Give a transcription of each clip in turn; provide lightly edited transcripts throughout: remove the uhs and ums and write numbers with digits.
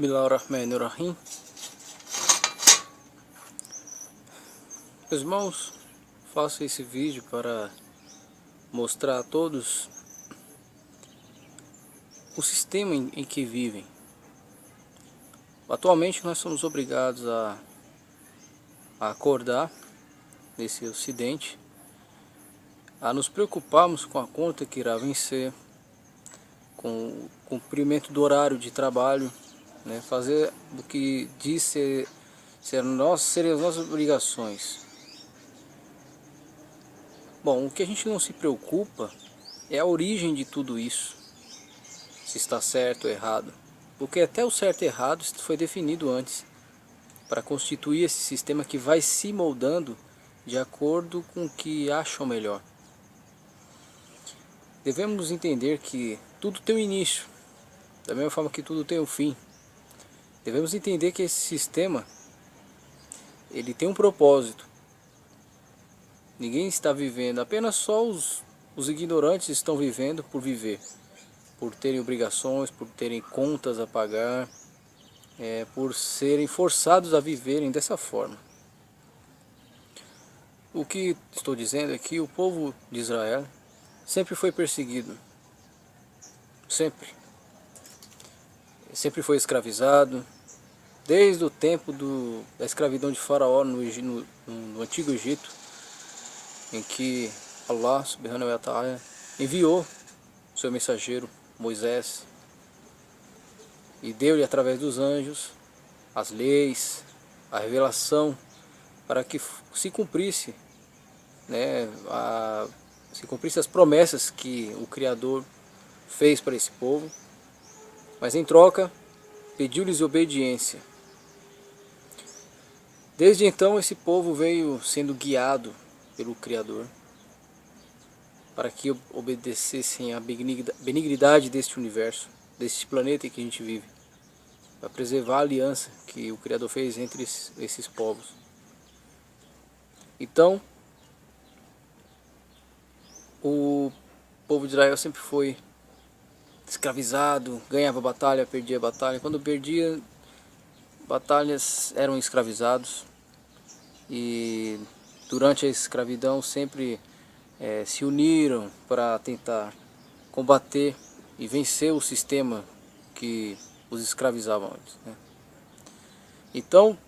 Bismillahirrahmanirrahim. Meus irmãos, faço esse vídeo para mostrar a todos o sistema em que vivem. Atualmente nós somos obrigados a acordar nesse ocidente, a nos preocuparmos com a conta que irá vencer, com o cumprimento do horário de trabalho, né, fazer o que diz serem as nossas obrigações. Bom, o que a gente não se preocupa é a origem de tudo isso, se está certo ou errado, porque até o certo e errado foi definido antes, para constituir esse sistema que vai se moldando de acordo com o que acham melhor. Devemos entender que tudo tem um início, da mesma forma que tudo tem um fim. Devemos entender que esse sistema, ele tem um propósito. Ninguém está vivendo, apenas só os ignorantes estão vivendo por viver, por terem obrigações, por terem contas a pagar, por serem forçados a viverem dessa forma. O que estou dizendo é que o povo de Israel sempre foi perseguido, sempre foi escravizado, desde o tempo da escravidão de Faraó no Antigo Egito, em que Allah subhanahu wa ta'ala enviou seu mensageiro Moisés e deu-lhe através dos anjos as leis, a revelação, para que se cumprisse, se cumprisse as promessas que o Criador fez para esse povo, mas em troca pediu-lhes obediência. Desde então esse povo veio sendo guiado pelo Criador para que obedecessem à benignidade deste universo, deste planeta em que a gente vive, para preservar a aliança que o Criador fez entre esses povos. Então, o povo de Israel sempre foi escravizado, ganhava batalha, perdia batalha. Quando perdia batalhas, eram escravizados, e durante a escravidão sempre se uniram para tentar combater e vencer o sistema que os escravizava antes, né? Então,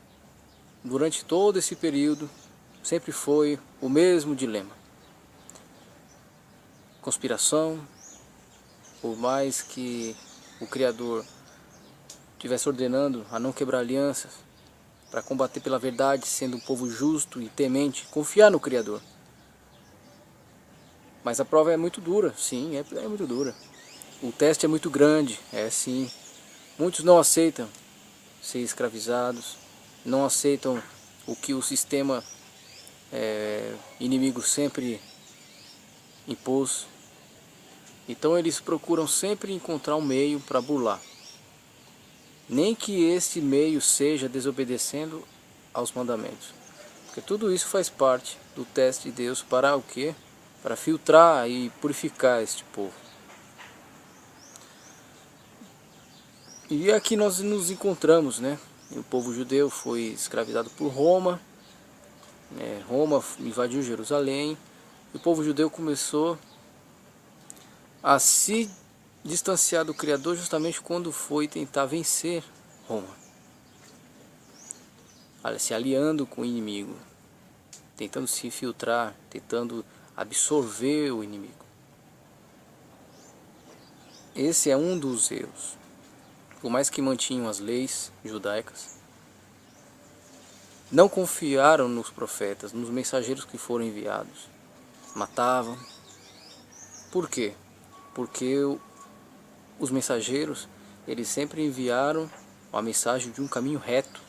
durante todo esse período, sempre foi o mesmo dilema. Conspiração, por mais que o Criador estivesse ordenando a não quebrar alianças, para combater pela verdade, sendo um povo justo e temente, confiar no Criador. Mas a prova é muito dura, sim, é muito dura. O teste é muito grande, sim. Muitos não aceitam ser escravizados, não aceitam o que o sistema inimigo sempre impôs. Então eles procuram sempre encontrar um meio para burlar. Nem que esse meio seja desobedecendo aos mandamentos. Porque tudo isso faz parte do teste de Deus para o quê? Para filtrar e purificar este povo. E aqui nós nos encontramos, né? O povo judeu foi escravizado por Roma. Roma invadiu Jerusalém. E o povo judeu começou a se distanciar do Criador justamente quando foi tentar vencer Roma, se aliando com o inimigo, tentando se infiltrar, tentando absorver o inimigo. Esse é um dos erros. Por mais que mantinham as leis judaicas, não confiaram nos profetas, nos mensageiros que foram enviados, matavam. Por quê? Porque os mensageiros, eles sempre enviaram uma mensagem de um caminho reto.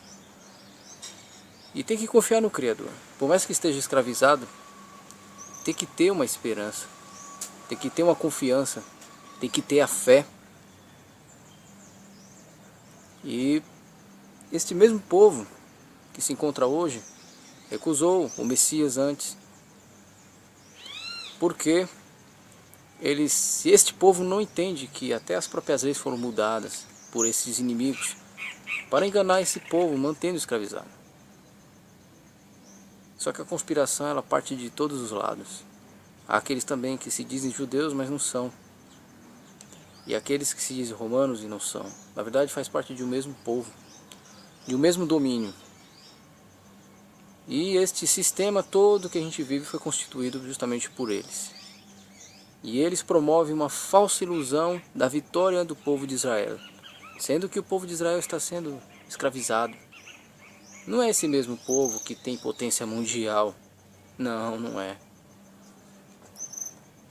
E tem que confiar no Criador. Por mais que esteja escravizado, tem que ter uma esperança, tem que ter uma confiança, tem que ter a fé. E este mesmo povo que se encontra hoje recusou o Messias antes, porque se este povo não entende que até as próprias leis foram mudadas por esses inimigos, para enganar esse povo, mantendo escravizado. Só que a conspiração ela parte de todos os lados. Há aqueles também que se dizem judeus, mas não são. E aqueles que se dizem romanos e não são. Na verdade faz parte de um mesmo povo, de um mesmo domínio. E este sistema todo que a gente vive foi constituído justamente por eles. E eles promovem uma falsa ilusão da vitória do povo de Israel, sendo que o povo de Israel está sendo escravizado. Não é esse mesmo povo que tem potência mundial. Não, não é.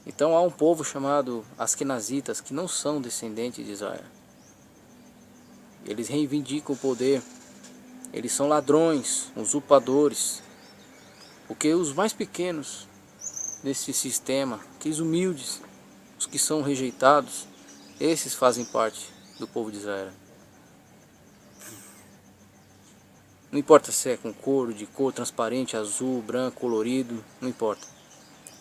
Então há um povo chamado Askenazitas que não são descendentes de Israel. Eles reivindicam o poder. Eles são ladrões, usurpadores. Porque os mais pequenos nesse sistema, aqueles humildes, os que são rejeitados, esses fazem parte do povo de Israel. Não importa se é com couro, de cor transparente, azul, branco, colorido, não importa.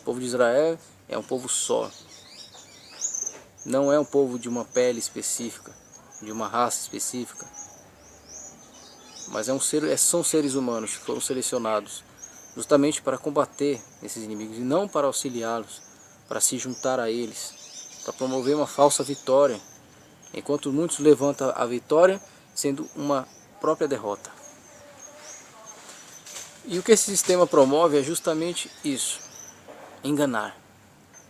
O povo de Israel é um povo só. Não é um povo de uma pele específica, de uma raça específica. Mas são seres humanos que foram selecionados justamente para combater esses inimigos e não para auxiliá-los, para se juntar a eles, para promover uma falsa vitória, enquanto muitos levantam a vitória sendo uma própria derrota. E o que esse sistema promove é justamente isso: enganar,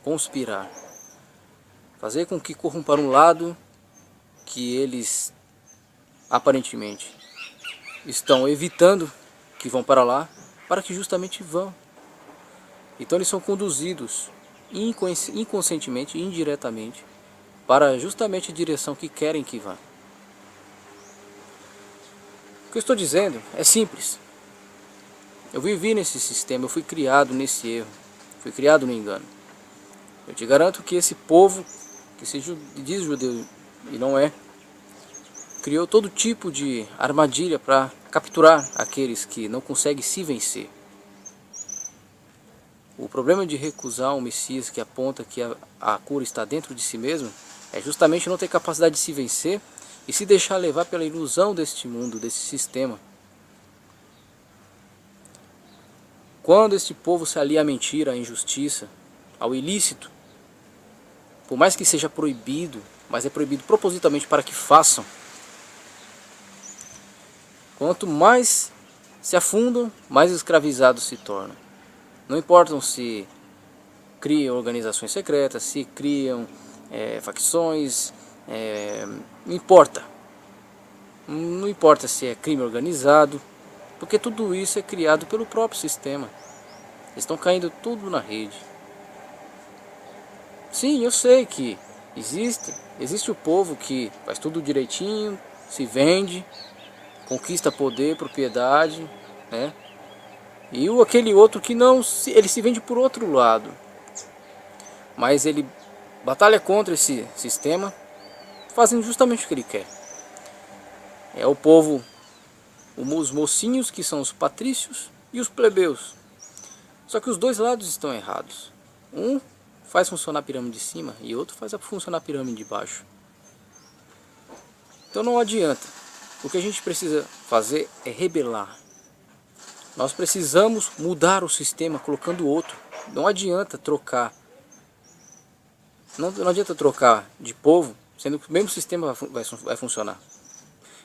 conspirar, fazer com que corram para um lado que eles aparentemente estão evitando que vão para lá, para que justamente vão. Então eles são conduzidos inconscientemente e indiretamente para justamente a direção que querem que vá. O que eu estou dizendo é simples. Eu vivi nesse sistema, eu fui criado nesse erro, fui criado no engano. Eu te garanto que esse povo, que se diz judeu e não é, criou todo tipo de armadilha para capturar aqueles que não conseguem se vencer. O problema de recusar um Messias que aponta que a cura está dentro de si mesmo é justamente não ter capacidade de se vencer e se deixar levar pela ilusão deste mundo, desse sistema. Quando este povo se alia à mentira, à injustiça, ao ilícito, por mais que seja proibido, mas é proibido propositalmente para que façam, quanto mais se afundam, mais escravizados se tornam. Não importam se criam organizações secretas, se criam facções, não importa. Não importa se é crime organizado, porque tudo isso é criado pelo próprio sistema. Eles estão caindo tudo na rede. Sim, eu sei que existe o povo que faz tudo direitinho, se vende, conquista poder, propriedade, né? E aquele outro que não, ele se vende por outro lado. Mas ele batalha contra esse sistema, fazendo justamente o que ele quer. É o povo, os mocinhos que são os patrícios e os plebeus. Só que os dois lados estão errados. Um faz funcionar a pirâmide de cima e outro faz funcionar a pirâmide de baixo. Então não adianta. O que a gente precisa fazer é rebelar. Nós precisamos mudar o sistema colocando outro. Não adianta trocar. Não adianta trocar de povo, sendo que o mesmo sistema vai funcionar.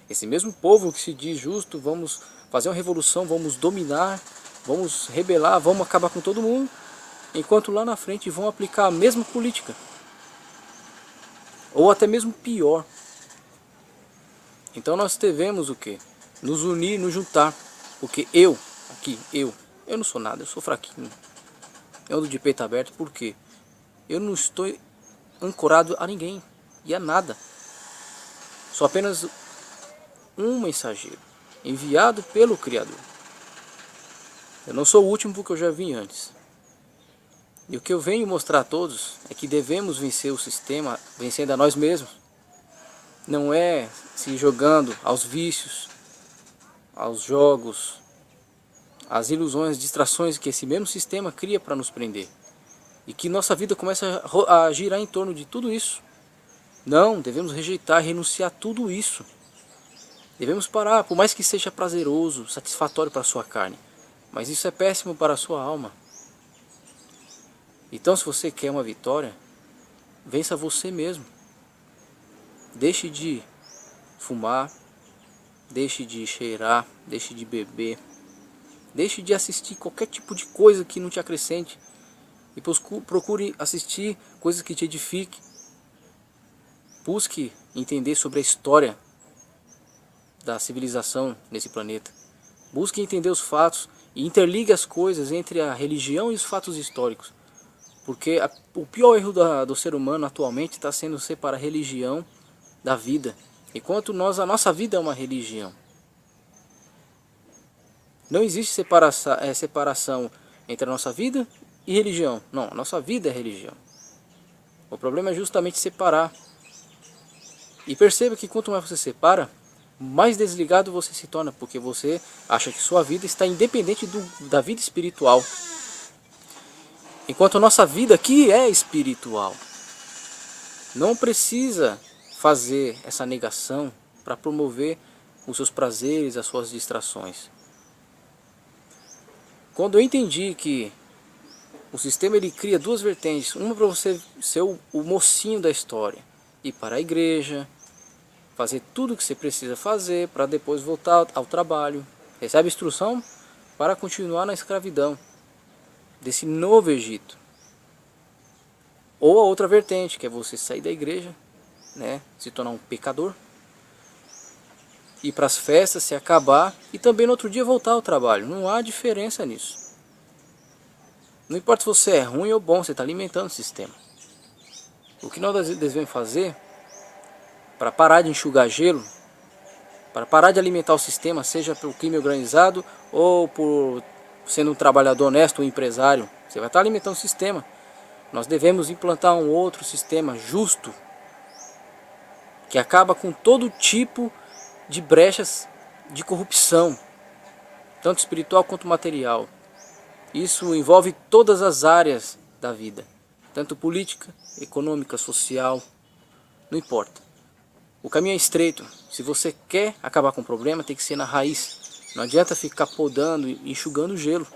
Esse mesmo povo que se diz justo, vamos fazer uma revolução, vamos dominar, vamos rebelar, vamos acabar com todo mundo, enquanto lá na frente vão aplicar a mesma política. Ou até mesmo pior. Então nós devemos o quê? Nos unir, nos juntar. Porque eu não sou nada, eu sou fraquinho. Eu ando de peito aberto, por quê? Eu não estou ancorado a ninguém e a nada. Sou apenas um mensageiro, enviado pelo Criador. Eu não sou o último porque eu já vim antes. E o que eu venho mostrar a todos é que devemos vencer o sistema, vencendo a nós mesmos. Não é se jogando aos vícios, aos jogos, às ilusões, distrações que esse mesmo sistema cria para nos prender. E que nossa vida começa a girar em torno de tudo isso. Não, devemos rejeitar e renunciar a tudo isso. Devemos parar, por mais que seja prazeroso, satisfatório para a sua carne. Mas isso é péssimo para a sua alma. Então, se você quer uma vitória, vença você mesmo. Deixe de fumar, deixe de cheirar, deixe de beber, deixe de assistir qualquer tipo de coisa que não te acrescente e procure assistir coisas que te edifiquem. Busque entender sobre a história da civilização nesse planeta. Busque entender os fatos e interligue as coisas entre a religião e os fatos históricos. Porque o pior erro do ser humano atualmente está sendo separar a religião da vida. Enquanto a nossa vida é uma religião. Não existe separação entre a nossa vida e religião. Não, a nossa vida é religião. O problema é justamente separar. E perceba que quanto mais você separa, mais desligado você se torna, porque você acha que sua vida está independente da vida espiritual. Enquanto a nossa vida aqui é espiritual. Não precisa fazer essa negação para promover os seus prazeres, as suas distrações. Quando eu entendi que o sistema ele cria duas vertentes, uma para você ser o mocinho da história, ir para a igreja, fazer tudo o que você precisa fazer para depois voltar ao trabalho, recebe instrução para continuar na escravidão desse novo Egito. Ou a outra vertente, que é você sair da igreja, né, se tornar um pecador, ir para as festas, se acabar e também no outro dia voltar ao trabalho. Não há diferença nisso. Não importa se você é ruim ou bom, você está alimentando o sistema. O que nós devemos fazer para parar de enxugar gelo, para parar de alimentar o sistema, seja pelo crime organizado ou por sendo um trabalhador honesto, um empresário, você vai estar alimentando o sistema. Nós devemos implantar um outro sistema justo, que acaba com todo tipo de brechas de corrupção, tanto espiritual quanto material. Isso envolve todas as áreas da vida, tanto política, econômica, social, não importa. O caminho é estreito. Se você quer acabar com o problema, tem que ser na raiz. Não adianta ficar podando e enxugando o gelo.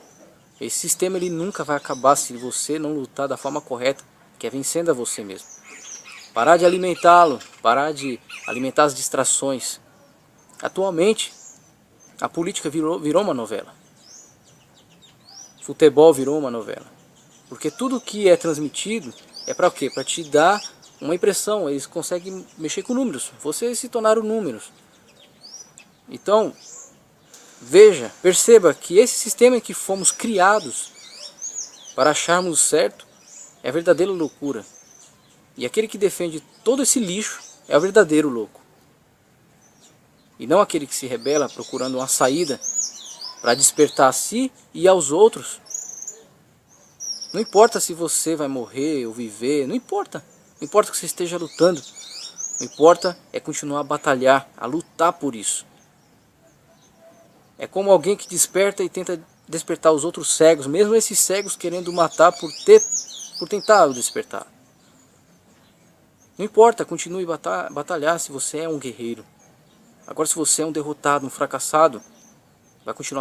Esse sistema ele nunca vai acabar se você não lutar da forma correta, que é vencendo a você mesmo. Parar de alimentá-lo, parar de alimentar as distrações. Atualmente, a política virou uma novela. Futebol virou uma novela. Porque tudo que é transmitido é para o quê? Para te dar uma impressão. Eles conseguem mexer com números. Vocês se tornaram números. Então, veja, perceba que esse sistema em que fomos criados para acharmos o certo é a verdadeira loucura. E aquele que defende todo esse lixo é o verdadeiro louco. E não aquele que se rebela procurando uma saída para despertar a si e aos outros. Não importa se você vai morrer ou viver, não importa. Não importa que você esteja lutando. O que importa é continuar a batalhar, a lutar por isso. É como alguém que desperta e tenta despertar os outros cegos, mesmo esses cegos querendo matar por tentar o despertar. Não importa, continue a batalhar se você é um guerreiro. Agora se você é um derrotado, um fracassado, vai continuar